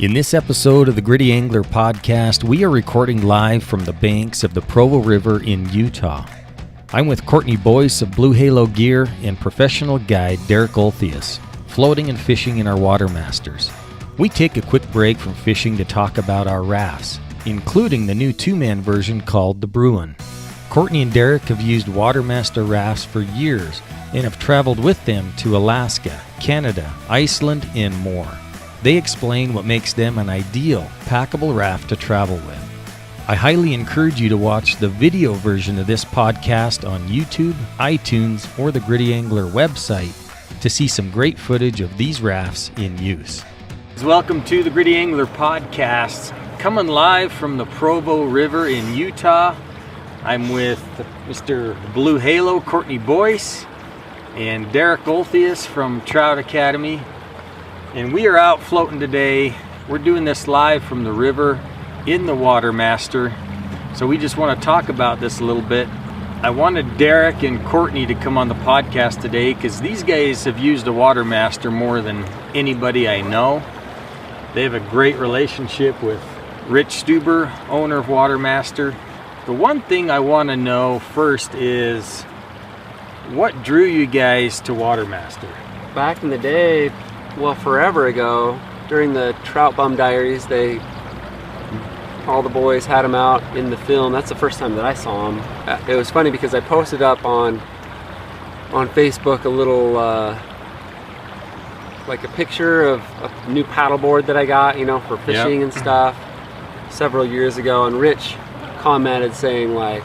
In this episode of the Gritty Angler podcast, we are recording live from the banks of the Provo River in Utah. I'm with Cortney Boice of Blue Halo Gear and professional guide Derek Olthuis, floating and fishing in our Water Masters. We take a quick break from fishing to talk about our rafts, including the new two-man version called the Bruin. Cortney and Derek have used Water Master rafts for years and have traveled with them to Alaska, Canada, Iceland, and more. They explain what makes them an ideal packable raft to travel with. I highly encourage you to watch the video version of this podcast on YouTube, iTunes, or the Gritty Angler website to see some great footage of these rafts in use. Welcome to the Gritty Angler podcast, coming live from the Provo River in Utah. I'm with Mr. Blue Halo, Cortney Boice, and Derek Olthuis from Trout Academy. And we are out floating today. We're doing this live from the river in the Water Master. So we just want to talk about this a little bit. I wanted Derek and Cortney to come on the podcast today because these guys have used a Water Master more than anybody I know. They have a great relationship with Rich Stuber, owner of Water Master. The one thing I want to know first is, what drew you guys to Water Master? Back in the day, well, forever ago, during the Trout Bum Diaries, all the boys had them out in the film. That's the first time that I saw them. It was funny because I posted up on Facebook a little, like a picture of a new paddleboard that I got, for fishing and stuff, several years ago. And Rich commented saying, like,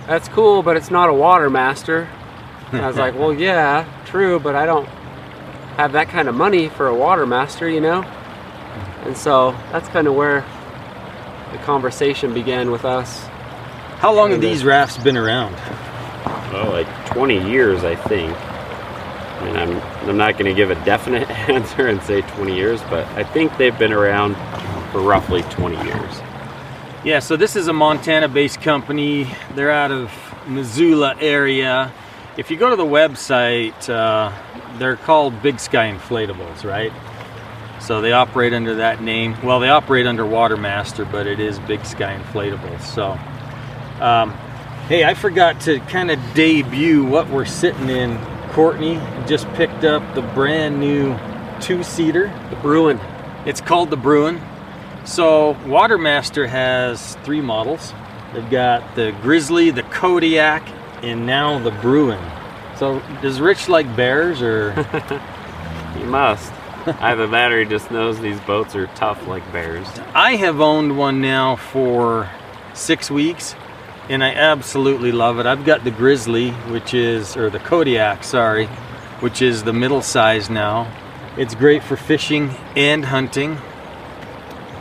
"That's cool, but it's not a Water Master." And I was like, well, yeah, true, but I don't have that kind of money for a Water Master, And so that's kind of where the conversation began with us. How long have these rafts been around? Oh, like 20 years, I think. And I'm not going to give a definite answer and say 20 years, but I think they've been around for roughly 20 years. Yeah, so this is a Montana-based company. They're out of Missoula area. If you go to the website, they're called Big Sky Inflatables, right? So they operate under that name. Well, they operate under Water Master, but it is Big Sky Inflatables. So, hey, I forgot to kind of debut what we're sitting in. Cortney just picked up the brand new two-seater, The Bruin. It's called the Bruin. So Water Master has three models. They've got the Grizzly, the Kodiak, and now the Bruin. So does Rich like bears, or? He must. Either that or he just knows these boats are tough like bears. I have owned one now for 6 weeks, and I absolutely love it. I've got the Grizzly, or the Kodiak, sorry, which is the middle size now. It's great for fishing and hunting.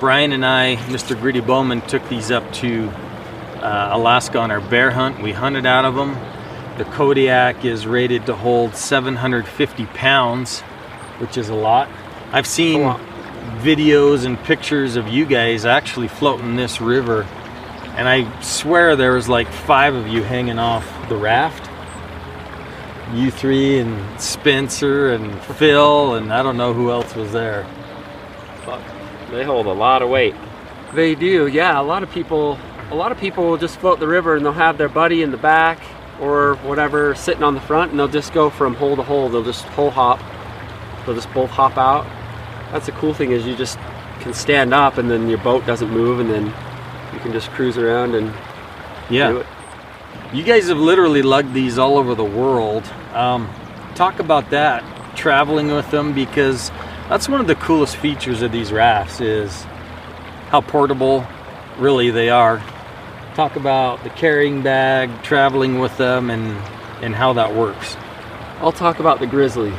Brian and I, Mr. Gritty Bowman, took these up to Alaska on our bear hunt. We hunted out of them. The Kodiak is rated to hold 750 pounds, which is a lot. I've seen videos and pictures of you guys actually floating this river, and I swear there was like 5 of you hanging off the raft. You three and Spencer and Phil, and I don't know who else was there. But they hold a lot of weight. They do, yeah. A lot of people will just float the river and they'll have their buddy in the back or whatever sitting on the front, and they'll just go from hole to hole. They'll just hole hop. They'll just both hop out. That's the cool thing, is you just can stand up and then your boat doesn't move, and then you can just cruise around and do it. You guys have literally lugged these all over the world. Talk about that, traveling with them, because that's one of the coolest features of these rafts, is how portable really they are. Talk about the carrying bag, traveling with them, and how that works. I'll talk about the Grizzly.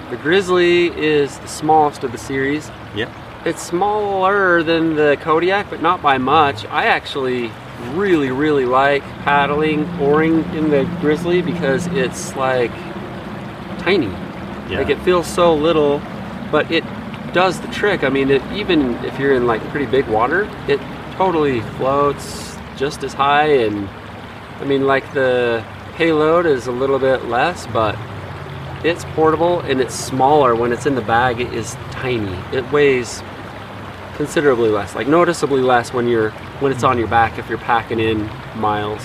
The Grizzly is the smallest of the series. Yep. It's smaller than the Kodiak, but not by much. I actually really, really like paddling, oaring in the Grizzly because it's like tiny. Yeah. Like, it feels so little, but it does the trick. I mean, even if you're in like pretty big water, it totally floats just as high. And I mean, like, the payload is a little bit less, but it's portable and it's smaller. When it's in the bag, it is tiny. It weighs considerably less, like noticeably less when it's on your back if you're packing in miles.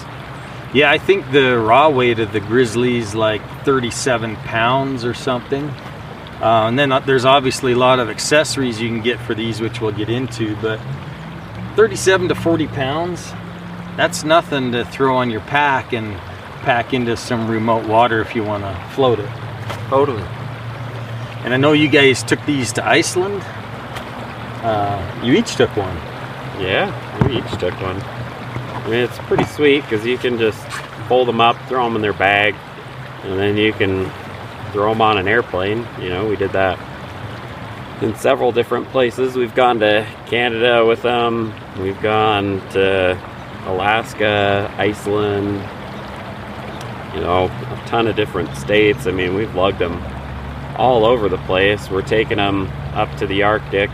Yeah, I think the raw weight of the Grizzly's like 37 pounds or something. And then there's obviously a lot of accessories you can get for these, which we'll get into, but 37 to 40 pounds, that's nothing to throw on your pack and pack into some remote water if you want to float it. Totally. And I know you guys took these to Iceland. You each took one. Yeah, we each took one. I mean, it's pretty sweet because you can just fold them up, throw them in their bag, and then you can throw them on an airplane. You know, we did that in several different places. We've gone to Canada with them. We've gone to Alaska, Iceland, you know, a ton of different states. I mean, we've lugged them all over the place. We're taking them up to the Arctic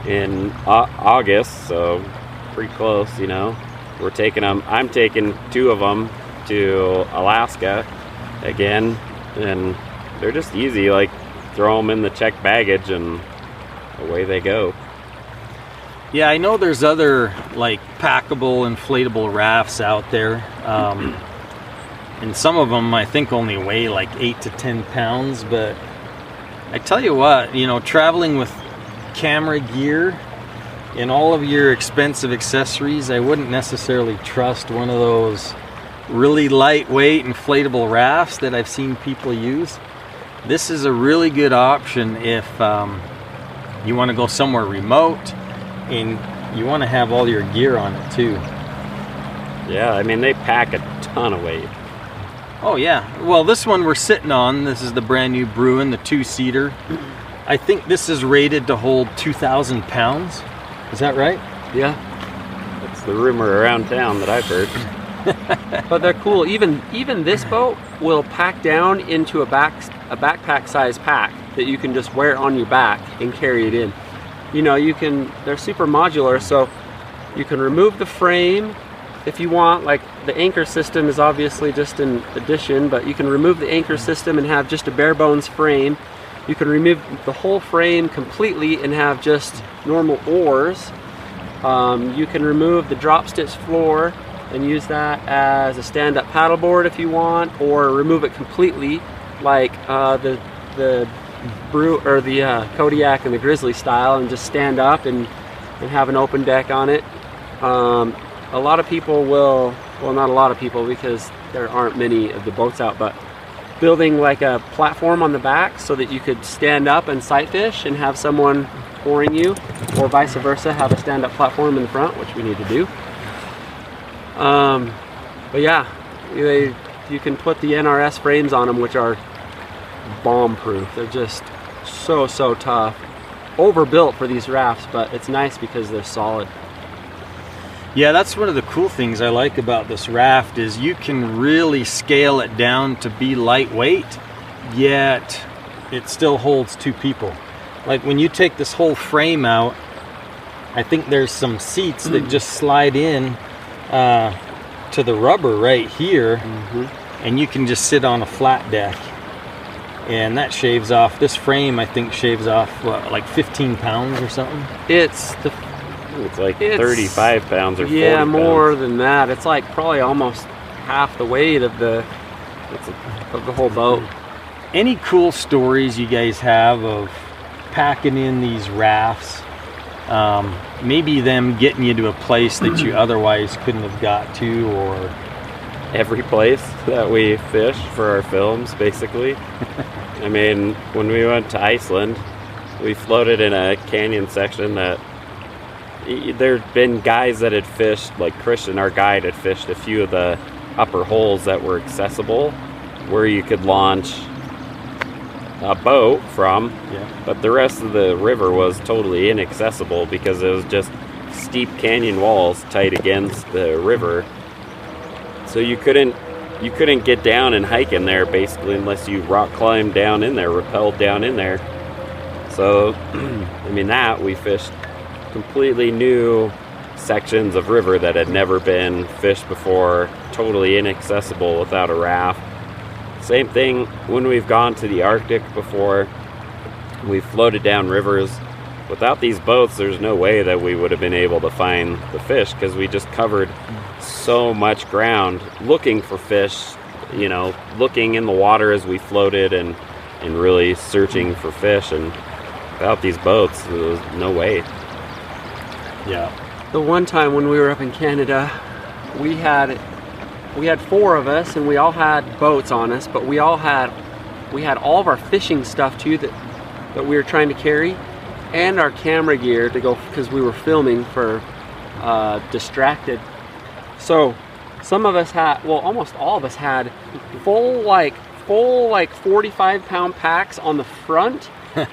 in August, so pretty close, you know. We're taking them, I'm taking 2 of them to Alaska again, and they're just easy, like throw them in the checked baggage and away they go. Yeah, I know there's other like packable inflatable rafts out there, and some of them I think only weigh like 8 to 10 pounds, but I tell you what, you know, traveling with camera gear and all of your expensive accessories, I wouldn't necessarily trust one of those really lightweight inflatable rafts that I've seen people use. This is a really good option if you want to go somewhere remote and you want to have all your gear on it too. Yeah, I mean, they pack a ton of weight. Oh yeah, well this one we're sitting on, this is the brand new Bruin, the 2-seater. I think this is rated to hold 2,000 pounds. Is that right? Yeah. That's the rumor around town that I've heard. But they're cool. Even this boat will pack down into a backpack size pack that you can just wear on your back and carry it in. You know, they're super modular, so you can remove the frame if you want. Like the anchor system is obviously just an addition, but you can remove the anchor system and have just a bare bones frame. You can remove the whole frame completely and have just normal oars. You can remove the drop stitch floor and use that as a stand-up paddleboard if you want, or remove it completely, like the Kodiak and the Grizzly style, and just stand up and have an open deck on it. A lot of people will, well, not a lot of people because there aren't many of the boats out, but building like a platform on the back so that you could stand up and sight fish and have someone oaring you, or vice versa, have a stand-up platform in the front, which we need to do. But yeah, you can put the NRS frames on them, which are bomb-proof. They're just so tough. Overbuilt for these rafts, but it's nice because they're solid. Yeah, that's one of the cool things I like about this raft is you can really scale it down to be lightweight, yet it still holds 2 people. Like when you take this whole frame out, I think there's some seats that just slide in to the rubber right here, and you can just sit on a flat deck. And that shaves off, this frame I think shaves off, what, like 15 pounds or something? It's like 35 pounds or 40 yeah, pounds. more than that. It's like probably almost half the weight of the whole boat. Any cool stories you guys have of packing in these rafts? Maybe them getting you to a place that you otherwise couldn't have got to, or every place that we fish for our films, basically. I mean, when we went to Iceland, we floated in a canyon section that there'd been guys that had fished, like Christian, our guide, had fished a few of the upper holes that were accessible where you could launch a boat from, but the rest of the river was totally inaccessible because it was just steep canyon walls tight against the river. So you couldn't get down and hike in there basically unless you rock climbed down in there, rappelled down in there. So, I mean, we fished completely new sections of river that had never been fished before, totally inaccessible without a raft. Same thing when we've gone to the Arctic before. We've floated down rivers without these boats, there's no way that we would have been able to find the fish, because we just covered so much ground looking for fish, you know, looking in the water as we floated and really searching for fish. And without these boats, there was no way. Yeah. The one time when we were up in Canada, we had 4 of us, and we all had boats on us, but we had all of our fishing stuff too that we were trying to carry, and our camera gear to go, because we were filming for Distracted. So some of us had, well, almost all of us had full 45-pound packs on the front,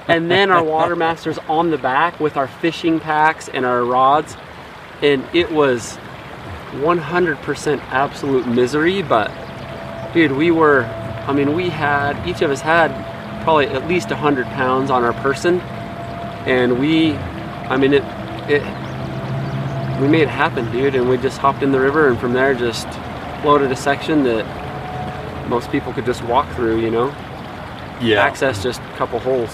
and then our Water Masters on the back with our fishing packs and our rods. And it was 100% absolute misery, but dude, each of us had probably at least 100 pounds on our person, and we made it happen, dude. And we just hopped in the river, and from there just floated a section that most people could just walk through, you know? Yeah. Access just a couple holes.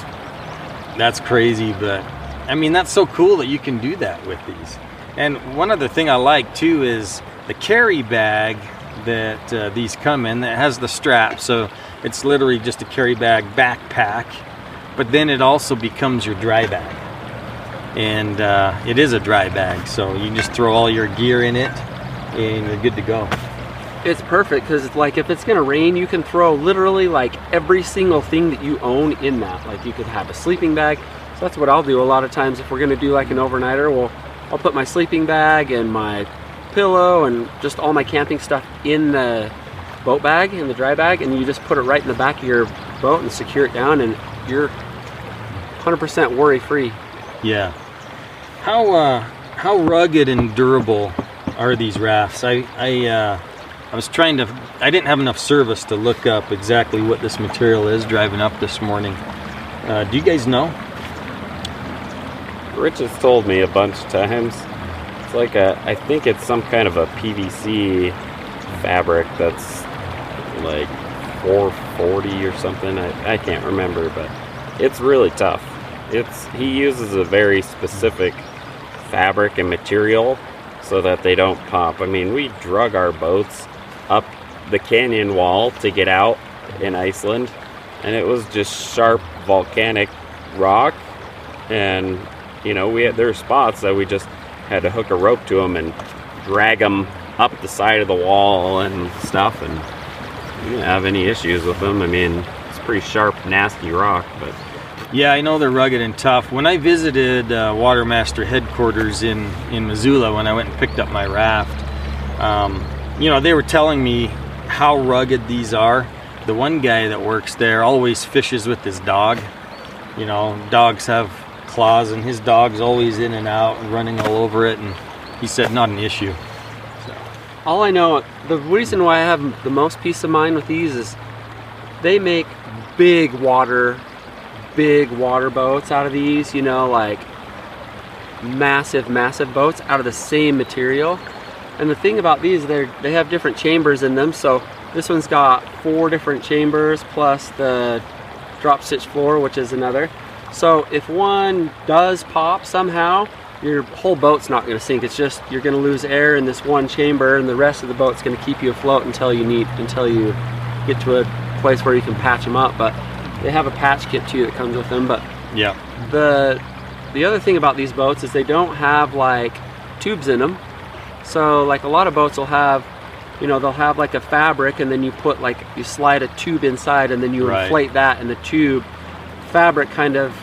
That's crazy, but I mean, that's so cool that you can do that with these. And one other thing I like too is the carry bag that these come in that has the strap. So it's literally just a carry bag backpack, but then it also becomes your dry bag. And it is a dry bag, so you just throw all your gear in it and you're good to go. It's perfect, because like if it's gonna rain, you can throw literally like every single thing that you own in that. Like you could have a sleeping bag. So that's what I'll do a lot of times if we're gonna do like an overnighter. Well, I'll put my sleeping bag and my pillow and just all my camping stuff in the boat bag, in the dry bag, and you just put it right in the back of your boat and secure it down, and you're 100% worry free. Yeah. How rugged and durable are these rafts? I didn't have enough service to look up exactly what this material is driving up this morning. Do you guys know? Rich has told me a bunch of times. It's like I think it's some kind of a PVC fabric that's like 440 or something. I can't remember, but it's really tough. He uses a very specific fabric and material so that they don't pop. I mean, we drug our boats up the canyon wall to get out in Iceland, and it was just sharp volcanic rock, and you know, there were spots that we just had to hook a rope to them and drag them up the side of the wall and stuff, and we didn't have any issues with them. I mean, it's pretty sharp, nasty rock, but yeah, I know they're rugged and tough. When I visited Water Master headquarters in Missoula, when I went and picked up my raft, you know, they were telling me how rugged these are. The one guy that works there always fishes with his dog. You know, dogs have claws, and his dog's always in and out and running all over it, and he said not an issue. So. All I know, the reason why I have the most peace of mind with these is they make big water boats out of these, you know, like massive boats out of the same material. And the thing about these, they have different chambers in them. So this one's got 4 different chambers plus the drop stitch floor, which is another. So if one does pop somehow, your whole boat's not going to sink. It's just you're going to lose air in this one chamber, and the rest of the boat's going to keep you afloat until you get to a place where you can patch them up. But they have a patch kit too that comes with them. But yeah, the other thing about these boats is they don't have like tubes in them. So like a lot of boats will have, you know, they'll have like a fabric, and then you slide a tube inside, and then you inflate that, and the tube fabric kind of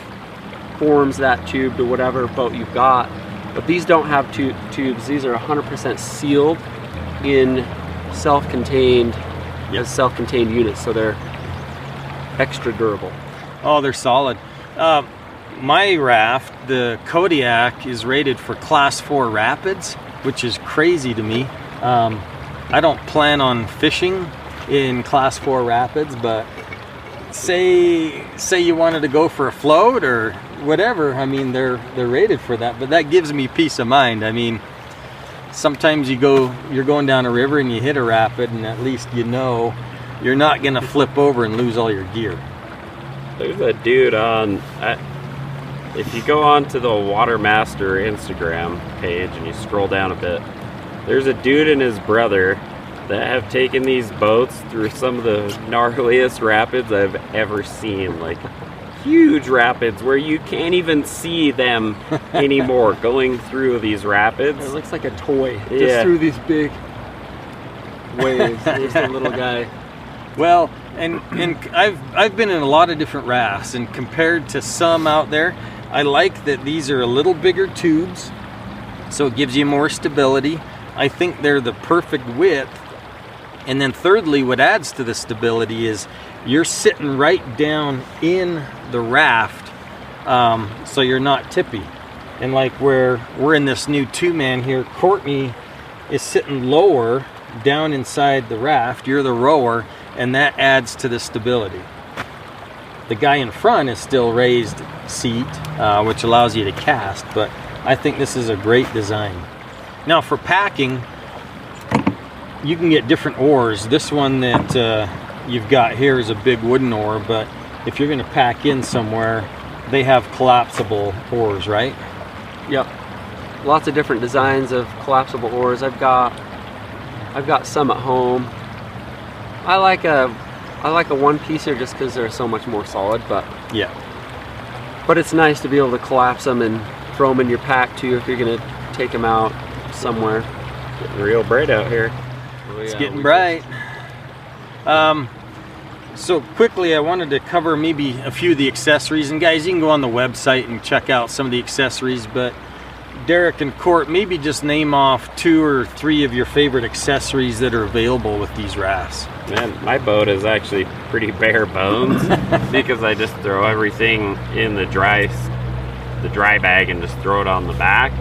forms that tube to whatever boat you've got. But these don't have tubes. These are 100% sealed in self-contained units, so they're extra durable. Oh, they're solid. My raft, the Kodiak, is rated for Class 4 rapids, which is crazy to me. I don't plan on fishing in Class 4 rapids, but say you wanted to go for a float or whatever, I mean, they're rated for that. But that gives me peace of mind. I mean, sometimes you're going down a river and you hit a rapid, and at least you know you're not gonna flip over and lose all your gear. There's a dude on, if you go on to the Water Master Instagram page and you scroll down a bit, there's a dude and his brother that have taken these boats through some of the gnarliest rapids I've ever seen. Like huge rapids where you can't even see them anymore going through these rapids. It looks like a toy just through these big waves. Just a little guy. Well, and I've been in a lot of different rafts, and compared to some out there, I like that these are a little bigger tubes, so it gives you more stability. I think they're the perfect width. And then thirdly, what adds to the stability is you're sitting right down in the raft, so you're not tippy. And like where we're in this new two-man here, Cortney is sitting lower down inside the raft. You're the rower, and that adds to the stability. The guy in front is still raised seat, which allows you to cast, but I think this is a great design. Now for packing, you can get different oars. This one that you've got here is a big wooden oar, but if you're going to pack in somewhere, they have collapsible oars, right? Yep. Lots of different designs of collapsible oars. I've got some at home. I like a one-piecer just because they're so much more solid, but it's nice to be able to collapse them and throw them in your pack too if you're going to take them out somewhere. Getting real bright out here. It's getting bright. So quickly, I wanted to cover maybe a few of the accessories. And guys, you can go on the website and check out some of the accessories. But Derek and Court, maybe just name off 2 or 3 of your favorite accessories that are available with these rafts. Man, my boat is actually pretty bare bones because I just throw everything in the dry bag and just throw it on the back.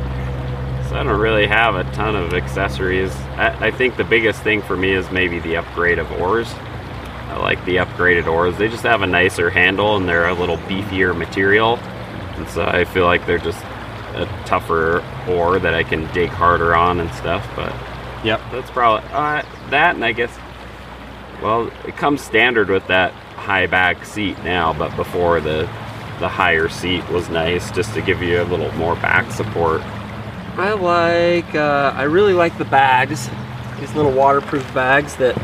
So I don't really have a ton of accessories. I think the biggest thing for me is maybe the upgrade of oars. I like the upgraded oars. They just have a nicer handle and they're a little beefier material. And so I feel like they're just a tougher oar that I can dig harder on and stuff. But that's probably that. And I guess, well, it comes standard with that high back seat now, but before the higher seat was nice just to give you a little more back support. I really like the bags, these little waterproof bags that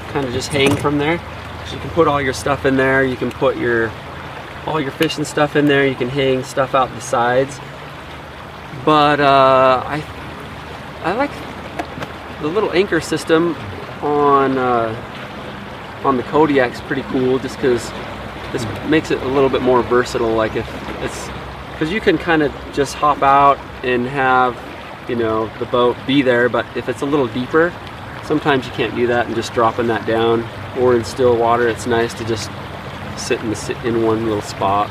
kind of just hang from there. So you can put all your stuff in there, you can put all your fishing stuff in there, you can hang stuff out the sides. But I like the little anchor system on the Kodiak's pretty cool just because this makes it a little bit more versatile. Like if it's, because you can kind of just hop out and have, the boat be there, but if it's a little deeper, sometimes you can't do that, and just dropping that down, or in still water, it's nice to just sit in one little spot.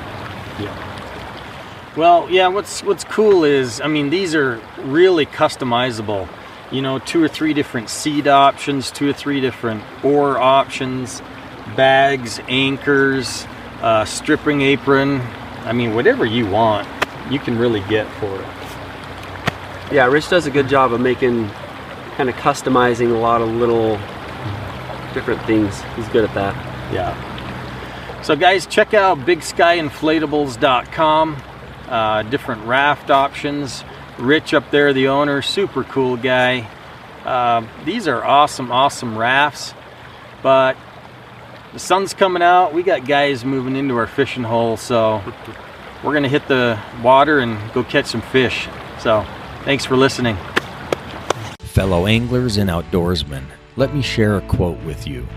Well, what's cool is, these are really customizable. 2 or 3 different seat options, 2 or 3 different oar options, bags, anchors, stripping apron. Whatever you want, you can really get for it. Yeah, Rich does a good job of kind of customizing a lot of little different things. He's good at that. Yeah. So guys, check out bigskyinflatables.com. Different raft options. Rich up there, the owner, super cool guy. These are awesome rafts, but the sun's coming out. We got guys moving into our fishing hole, so we're gonna hit the water and go catch some fish. So thanks for listening. Fellow anglers and outdoorsmen, let me share a quote with you.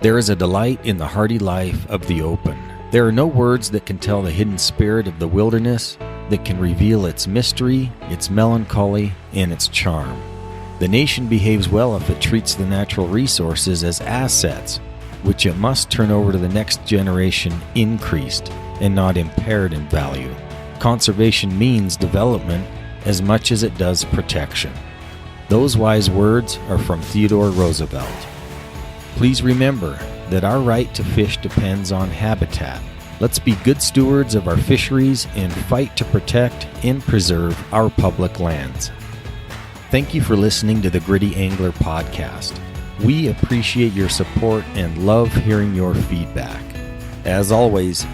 There is a delight in the hardy life of the open. There are no words that can tell the hidden spirit of the wilderness, that can reveal its mystery, its melancholy, and its charm. The nation behaves well if it treats the natural resources as assets, which it must turn over to the next generation increased and not impaired in value. Conservation means development as much as it does protection. Those wise words are from Theodore Roosevelt. Please remember that our right to fish depends on habitat. Let's be good stewards of our fisheries and fight to protect and preserve our public lands. Thank you for listening to the Gritty Angler Podcast. We appreciate your support and love hearing your feedback. As always,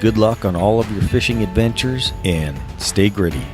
Good luck on all of your fishing adventures, and stay gritty.